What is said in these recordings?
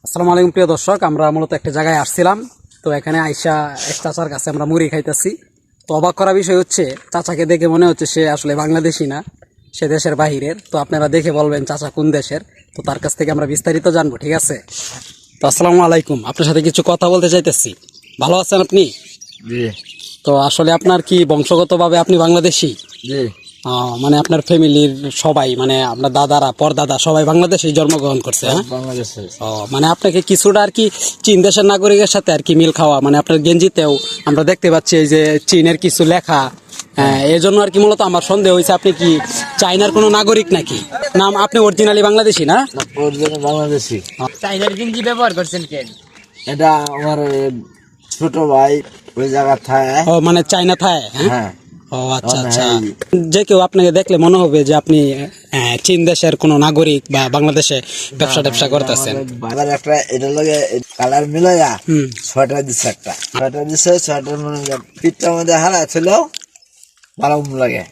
আসসালামু আলাইকুম প্রিয় দর্শক, আমরা মূলত একটা জায়গায় আসছিলাম। তো এখানে আইসা এক চাচার কাছে আমরা মুড়ি খাইতেছি। তো অবাক করা বিষয় হচ্ছে, চাচাকে দেখে মনে হচ্ছে সে আসলে বাংলাদেশি না, সে দেশের বাহিরের। তো আপনারা দেখে বলবেন চাচা কোন দেশের। তো তার কাছ থেকে আমরা বিস্তারিত জানবো, ঠিক আছে? তো আসসালামু আলাইকুম, আপনার সাথে কিছু কথা বলতে চাইতেছি। ভালো আছেন আপনি? জি তো আসলে আপনার কি বংশগতভাবে আপনি বাংলাদেশি? জি মানে আপনার ফ্যামিলির সবাই, মানে আপনার দাদারা পরদাদা সবাই বাংলাদেশে জন্মগ্রহণ করছে? হ্যাঁ, বাংলাদেশে। মানে আপনাকে কিছুটা আর কি চীন দেশের নাগরিকের সাথে আর কি মিল খাওয়া, মানে আপনার গেঞ্জিতেও আমরা দেখতে পাচ্ছি এই যে চীনের কিছু লেখা। এর জন্য আর কি মূলত আমার সন্দেহ হয়েছে আপনি কি চাইনার কোনো নাগরিক নাকি। নাম আপনি অরিজিনালি বাংলাদেশি না? অরিজিনাল বাংলাদেশি। চাইনার গেঞ্জি ব্যবহার করছেন কেন? এটা আমার ছোট ভাই ওই জায়গা থাকে। ও মানে চাইনা থায়। হ্যাঁ, হ্যাঁ ও আচ্ছা আচ্ছা। যে কেউ আপনাকে দেখলে মনে হবে যে আপনি চীন দেশের কোনো নাগরিক বা বাংলাদেশে ব্যবসা করতেছেন। আবার একটা এটা লগে কালার মিলাইয়া হুম। সোয়েটার দিচ্ছে, একটা সোয়েটার দিচ্ছে। সোয়েটার মানে পিঠটার মধ্যে হারা ছিল, ভালো লাগে।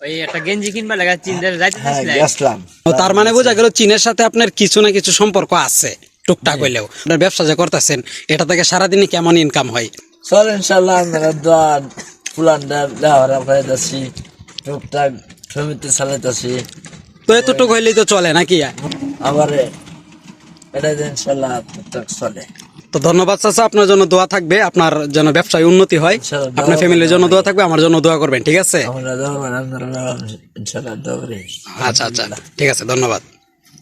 ওই একটা গেঞ্জি কিনবা লাগা চীন দেশে যাইতে হ্যাঁ চাইছিলেন? গেছিলাম। তো তার মানে বোঝা গেল চীনের সাথে আপনার কিছু না কিছু সম্পর্ক আছে, টুকটাক হইলেও। আপনার ব্যবসা যে করতেছেন, এটা থেকে সারাদিনে কেমন ইনকাম হয়? চল ইনশাল্লাহ আমরা দোয়ার পুলানটা দেওয়ার পাইতেছি, টুকটাক জমিতে চালাইতেছি। তো এতটুকু হইলেই তো চলে নাকি? আবার এটা যে ইনশাল্লাহ টুকটাক চলে। তো ধন্যবাদ চাচা, আপনার জন্য দোয়া থাকবে, আপনার যেন ব্যবসায় উন্নতি হয়। ইনশাআল্লাহ। আপনার ফ্যামিলির জন্য দোয়া থাকবে, আমার জন্য দোয়া করবেন, ঠিক আছে? আমরা দোয়া করি, আপনারা ইনশাল্লাহ দোয়া করি। আচ্ছা আচ্ছা, ঠিক আছে, ধন্যবাদ।